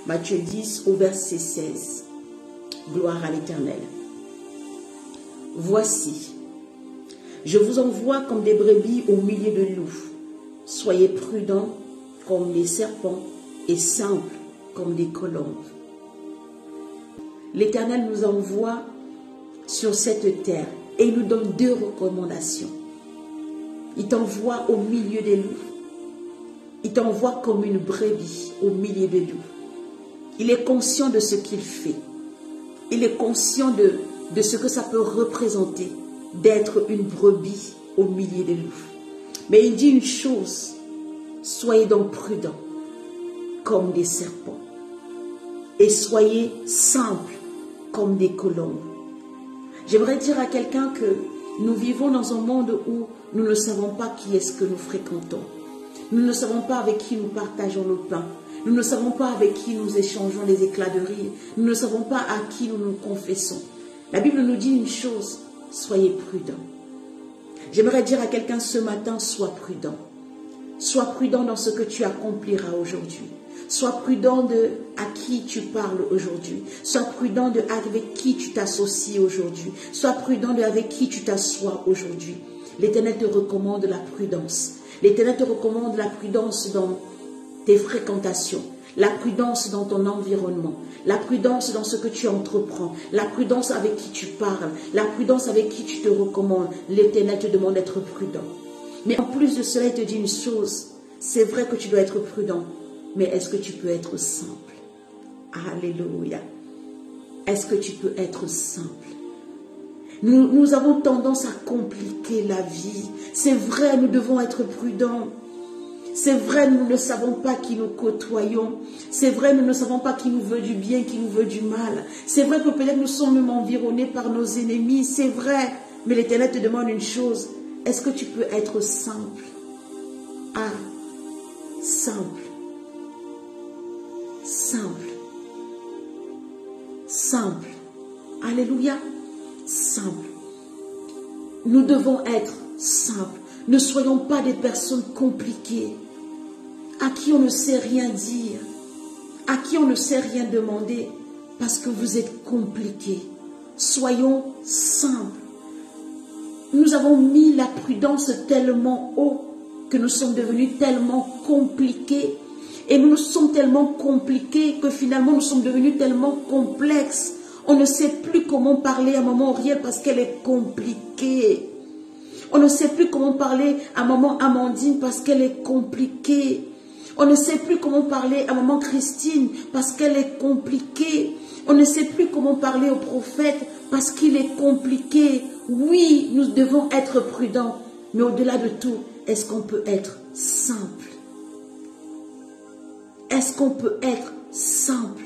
Matthieu 10 au verset 16. Gloire à l'Éternel. Voici, je vous envoie comme des brebis au milieu de loups. Soyez prudents comme des serpents et simples comme des colombes. L'Éternel nous envoie sur cette terre et il nous donne deux recommandations. Il t'envoie au milieu des loups. Il t'envoie comme une brebis au milieu des loups. Il est conscient de ce qu'il fait. Il est conscient de ce que ça peut représenter d'être une brebis au milieu des loups. Mais il dit une chose, soyez donc prudents comme des serpents et soyez simples comme des colombes. J'aimerais dire à quelqu'un que nous vivons dans un monde où nous ne savons pas qui est-ce que nous fréquentons. Nous ne savons pas avec qui nous partageons le pain. Nous ne savons pas avec qui nous échangeons les éclats de rire. Nous ne savons pas à qui nous nous confessons. La Bible nous dit une chose, soyez prudents. J'aimerais dire à quelqu'un ce matin, sois prudent. Sois prudent dans ce que tu accompliras aujourd'hui. Sois prudent à qui tu parles aujourd'hui. Sois prudent avec qui tu t'associes aujourd'hui. Sois prudent avec qui tu t'assois aujourd'hui. L'Éternel te recommande la prudence. L'Éternel te recommande la prudence dans tes fréquentations, la prudence dans ton environnement, la prudence dans ce que tu entreprends, la prudence avec qui tu parles, la prudence avec qui tu te recommandes. L'Éternel te demande d'être prudent. Mais en plus de cela, il te dit une chose, c'est vrai que tu dois être prudent, mais est-ce que tu peux être simple? Alléluia. Est-ce que tu peux être simple? Nous avons tendance à compliquer la vie. C'est vrai, nous devons être prudents. C'est vrai, nous ne savons pas qui nous côtoyons. C'est vrai, nous ne savons pas qui nous veut du bien, qui nous veut du mal. C'est vrai que peut-être nous sommes même environnés par nos ennemis. C'est vrai, mais l'Éternel te demande une chose. Est-ce que tu peux être simple? Ah, simple. Simple. Simple. Alléluia. Simple. Nous devons être simples. Ne soyons pas des personnes compliquées, à qui on ne sait rien dire, à qui on ne sait rien demander, parce que vous êtes compliqués. Soyons simples. Nous avons mis la prudence tellement haut que nous sommes devenus tellement compliqués. Et nous sommes tellement compliqués que finalement nous sommes devenus tellement complexes. On ne sait plus comment parler à maman Auriel parce qu'elle est compliquée. On ne sait plus comment parler à maman Amandine parce qu'elle est compliquée. On ne sait plus comment parler à maman Christine parce qu'elle est compliquée. On ne sait plus comment parler au prophète parce qu'il est compliqué. Oui, nous devons être prudents. Mais au-delà de tout, est-ce qu'on peut être simple? Est-ce qu'on peut être simple?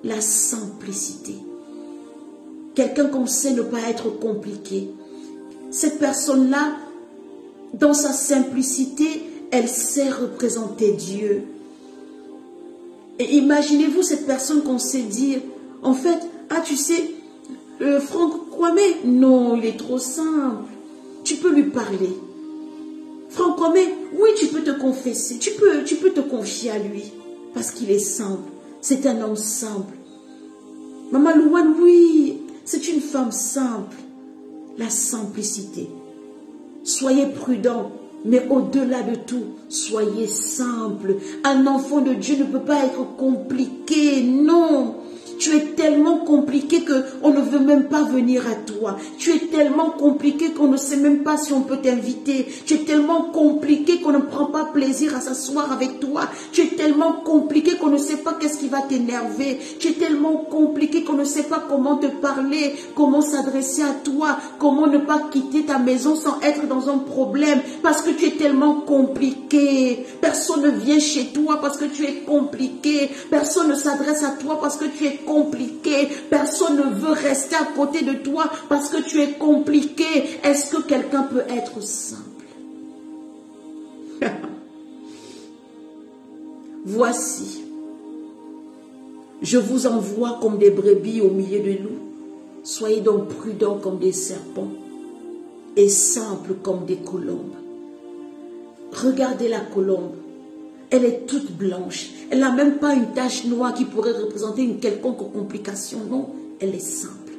La simplicité. Quelqu'un qu'on sait ne pas être compliqué. Cette personne-là, dans sa simplicité, elle sait représenter Dieu. Et imaginez-vous cette personne qu'on sait dire, en fait, ah tu sais, Franck Kwame, non, il est trop simple. Tu peux lui parler. Franck Kwame, oui, tu peux te confesser, tu peux te confier à lui, parce qu'il est simple. C'est un homme simple. Maman Louane, oui, c'est une femme simple. La simplicité. Soyez prudents, mais au-delà de tout, soyez simples. Un enfant de Dieu ne peut pas être compliqué, non. Tu es tellement compliqué qu'on ne veut même pas venir à toi. Tu es tellement compliqué qu'on ne sait même pas si on peut t'inviter. Tu es tellement compliqué qu'on ne prend pas plaisir à s'asseoir avec toi. Tu es tellement compliqué qu'on ne sait pas qu'est-ce qui va t'énerver. Tu es tellement compliqué qu'on ne sait pas comment te parler, comment s'adresser à toi, comment ne pas quitter ta maison sans être dans un problème parce que tu es tellement compliqué. Personne ne vient chez toi parce que tu es compliqué. Personne ne s'adresse à toi parce que tu es compliqué. Personne ne veut rester à côté de toi parce que tu es compliqué. Est-ce que quelqu'un peut être simple? Voici, je vous envoie comme des brebis au milieu de loups. Soyez donc prudents comme des serpents et simples comme des colombes. Regardez la colombe. Elle est toute blanche. Elle n'a même pas une tache noire qui pourrait représenter une quelconque complication. Non, elle est simple.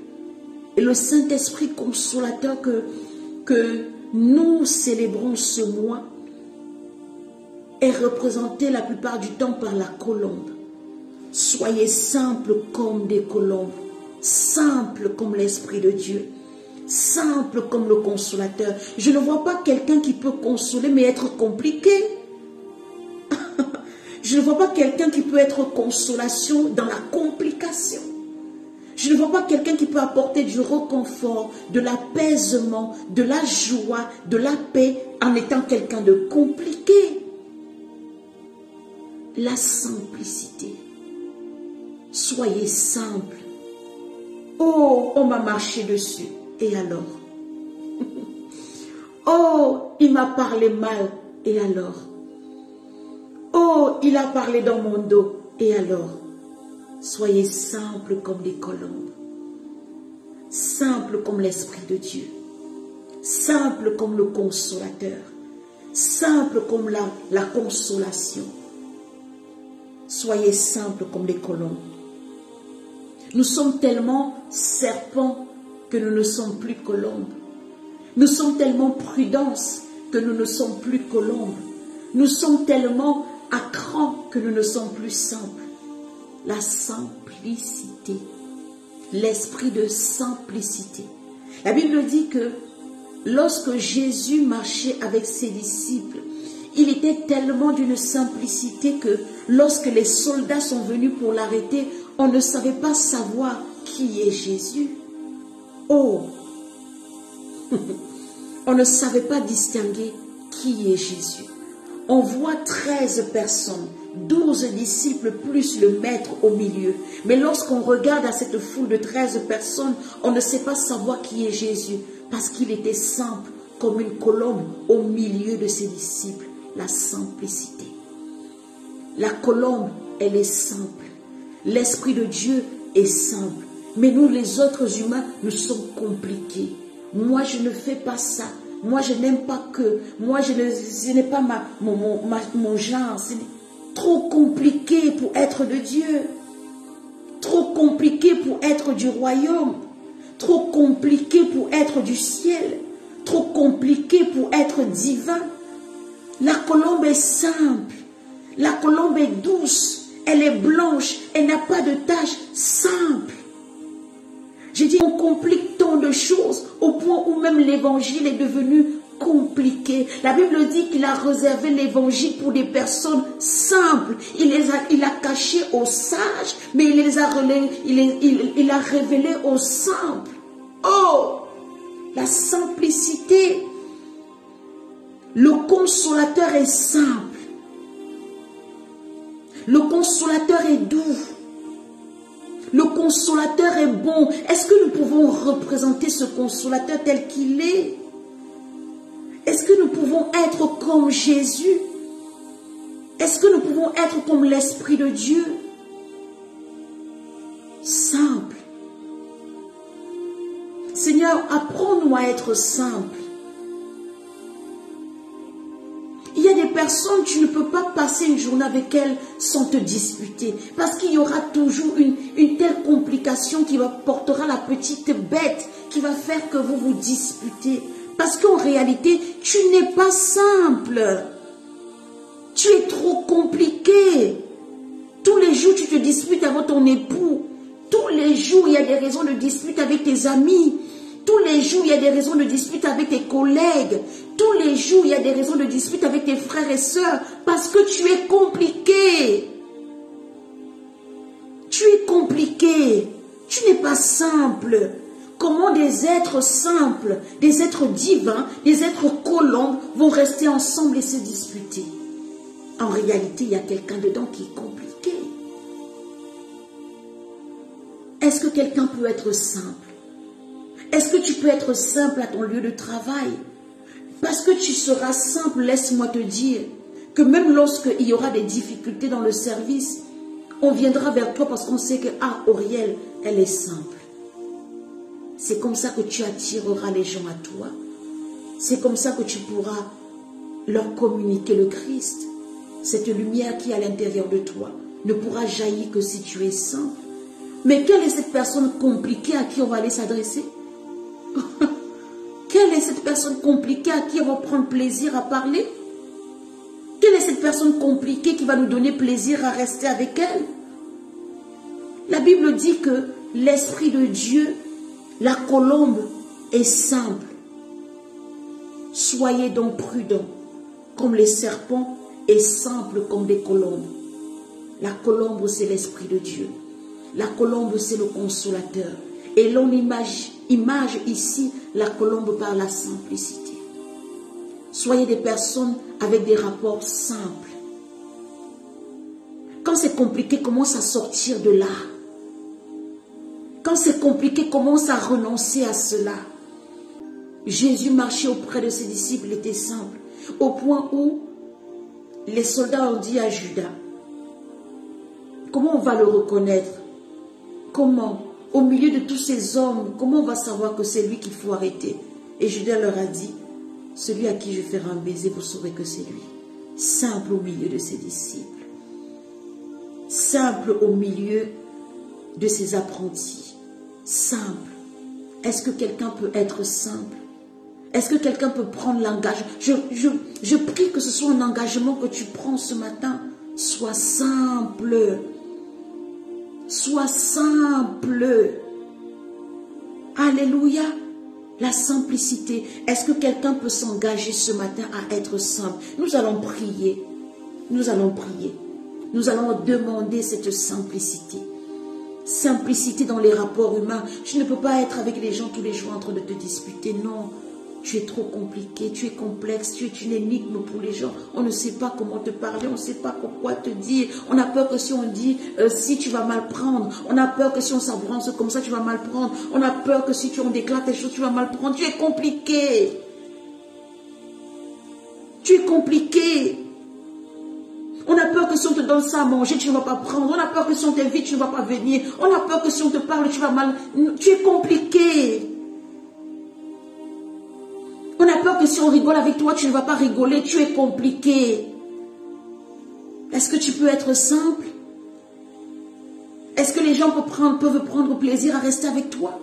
Et le Saint-Esprit consolateur que nous célébrons ce mois est représenté la plupart du temps par la colombe. Soyez simples comme des colombes, simples comme l'Esprit de Dieu, simples comme le consolateur. Je ne vois pas quelqu'un qui peut consoler mais être compliqué. Je ne vois pas quelqu'un qui peut être consolation dans la complication. Je ne vois pas quelqu'un qui peut apporter du réconfort, de l'apaisement, de la joie, de la paix en étant quelqu'un de compliqué. La simplicité. Soyez simple. Oh, on m'a marché dessus. Et alors? Oh, il m'a parlé mal. Et alors? Oh, il a parlé dans mon dos. Et alors? Soyez simples comme des colombes. Simples comme l'Esprit de Dieu. Simples comme le consolateur. Simples comme la consolation. Soyez simples comme des colombes. Nous sommes tellement serpents que nous ne sommes plus colombes. Nous sommes tellement prudence que nous ne sommes plus colombes. Nous sommes tellement à cran que nous ne sommes plus simples. La simplicité, l'esprit de simplicité. La Bible dit que lorsque Jésus marchait avec ses disciples, il était tellement d'une simplicité que lorsque les soldats sont venus pour l'arrêter, on ne savait pas savoir qui est Jésus. Oh, on ne savait pas distinguer qui est Jésus. On voit 13 personnes, 12 disciples plus le maître au milieu. Mais lorsqu'on regarde à cette foule de 13 personnes, on ne sait pas savoir qui est Jésus. Parce qu'il était simple comme une colombe au milieu de ses disciples. La simplicité. La colombe, elle est simple. L'Esprit de Dieu est simple. Mais nous, les autres humains, nous sommes compliqués. Moi, je ne fais pas ça. Moi, je n'aime pas que. Moi, je n'ai pas mon genre. C'est trop compliqué pour être de Dieu. Trop compliqué pour être du royaume. Trop compliqué pour être du ciel. Trop compliqué pour être divin. La colombe est simple. La colombe est douce. Elle est blanche. Elle n'a pas de tache. Simple. J'ai dit, on complique tant de choses au point où même l'évangile est devenu compliqué. La Bible dit qu'il a réservé l'évangile pour des personnes simples. Il a caché aux sages, mais il a révélé aux simples. Oh, la simplicité. Le consolateur est simple. Le consolateur est doux. Le consolateur est bon. Est-ce que nous pouvons représenter ce consolateur tel qu'il est? Est-ce que nous pouvons être comme Jésus? Est-ce que nous pouvons être comme l'Esprit de Dieu? Simple. Seigneur, apprends-nous à être simples. Il y a des personnes, tu ne peux pas passer une journée avec elles sans te disputer. Parce qu'il y aura toujours une telle complication qui portera la petite bête qui va faire que vous vous disputez. Parce qu'en réalité, tu n'es pas simple. Tu es trop compliqué. Tous les jours, tu te disputes avec ton époux. Tous les jours, il y a des raisons de dispute avec tes amis. Tous les jours, il y a des raisons de dispute avec tes collègues. Tous les jours, il y a des raisons de dispute avec tes frères et sœurs. Parce que tu es compliqué. Tu es compliqué. Tu n'es pas simple. Comment des êtres simples, des êtres divins, des êtres colombes vont rester ensemble et se disputer? En réalité, il y a quelqu'un dedans qui est compliqué. Est-ce que quelqu'un peut être simple? Est-ce que tu peux être simple à ton lieu de travail? Parce que tu seras simple, laisse-moi te dire que même lorsqu'il y aura des difficultés dans le service, on viendra vers toi parce qu'on sait que, Auriel, elle est simple. C'est comme ça que tu attireras les gens à toi. C'est comme ça que tu pourras leur communiquer le Christ. cette lumière qui est à l'intérieur de toi ne pourra jaillir que si tu es simple. Mais quelle est cette personne compliquée à qui on va aller s'adresser? Quelle est cette personne compliquée à qui on va prendre plaisir à parler? Quelle est cette personne compliquée qui va nous donner plaisir à rester avec elle? La Bible dit que l'Esprit de Dieu, la colombe, est simple. Soyez donc prudents, comme les serpents, et simples comme des colombes. La colombe, c'est l'Esprit de Dieu. La colombe, c'est le consolateur. Et l'on image ici la colombe par la simplicité. Soyez des personnes avec des rapports simples. Quand c'est compliqué, commence à sortir de là. Quand c'est compliqué, commence à renoncer à cela. Jésus marchait auprès de ses disciples, il était simple. Au point où les soldats ont dit à Judas, comment on va le reconnaître? Comment? Au milieu de tous ces hommes, comment on va savoir que c'est lui qu'il faut arrêter? Et Judas leur a dit, celui à qui je ferai un baiser, vous saurez que c'est lui. Simple au milieu de ses disciples. Simple au milieu de ses apprentis. Simple. Est-ce que quelqu'un peut être simple? Est-ce que quelqu'un peut prendre l'engagement? Je prie que ce soit un engagement que tu prends ce matin. Sois simple. Sois simple. Alléluia. La simplicité. Est-ce que quelqu'un peut s'engager ce matin à être simple? Nous allons prier. Nous allons prier. Nous allons demander cette simplicité. Simplicité dans les rapports humains. Tu ne peux pas être avec les gens tous les jours en train de te disputer. Non. Tu es trop compliqué, tu es complexe, tu es une énigme pour les gens. On ne sait pas comment te parler, on ne sait pas quoi te dire. On a peur que si on dit, si tu vas mal prendre. On a peur que si on s'avance comme ça, tu vas mal prendre. On a peur que si on déclare tes choses, tu vas mal prendre. Tu es compliqué. Tu es compliqué. On a peur que si on te donne ça à manger, tu ne vas pas prendre. On a peur que si on t'invite, tu ne vas pas venir. On a peur que si on te parle, tu vas mal. Tu es compliqué. On a peur que si on rigole avec toi, tu ne vas pas rigoler. Tu es compliqué. Est-ce que tu peux être simple? Est-ce que les gens peuvent prendre plaisir à rester avec toi?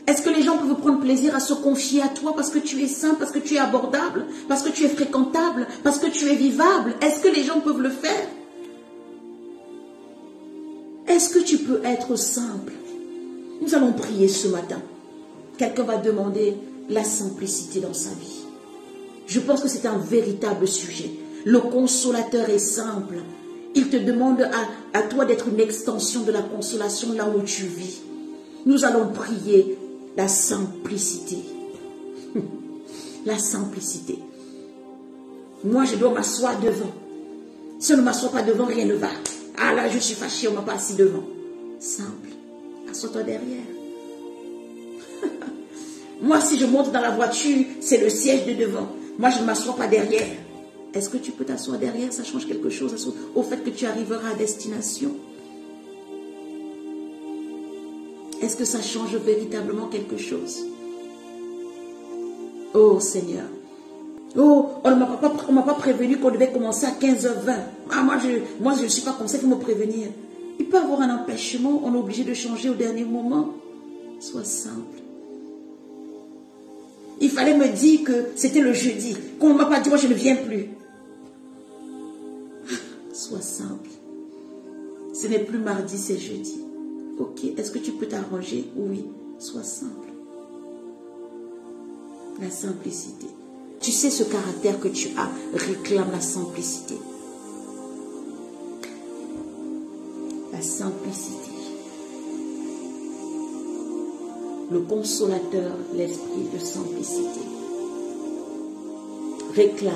Est-ce que les gens peuvent prendre plaisir à se confier à toi parce que tu es simple, parce que tu es abordable, parce que tu es fréquentable, parce que tu es vivable? Est-ce que les gens peuvent le faire? Est-ce que tu peux être simple? Nous allons prier ce matin. Quelqu'un va demander la simplicité dans sa vie. Je pense que c'est un véritable sujet. Le consolateur est simple. Il te demande à toi d'être une extension de la consolation là où tu vis. Nous allons prier la simplicité. La simplicité. Moi, je dois m'asseoir devant. Si on ne m'assoit pas devant, rien ne va. Ah là, je suis fâchée, on ne m'a pas assis devant. Simple. Assois-toi derrière. Moi, si je monte dans la voiture, c'est le siège de devant. Moi, je ne m'assois pas derrière. Est-ce que tu peux t'asseoir derrière? Ça change quelque chose au fait que tu arriveras à destination. Est-ce que ça change véritablement quelque chose? Oh Seigneur. Oh, on ne m'a pas prévenu qu'on devait commencer à 15h20. Ah, moi, je ne suis pas comme ça, il faut me prévenir. Il peut y avoir un empêchement, on est obligé de changer au dernier moment. Sois simple. Il fallait me dire que c'était le jeudi. Qu'on ne m'a pas dit, moi je ne viens plus. Sois simple. Ce n'est plus mardi, c'est jeudi. Ok, est-ce que tu peux t'arranger? Oui, sois simple. La simplicité. Tu sais ce caractère que tu as, réclame la simplicité. La simplicité. Le consolateur, l'esprit de simplicité. Réclame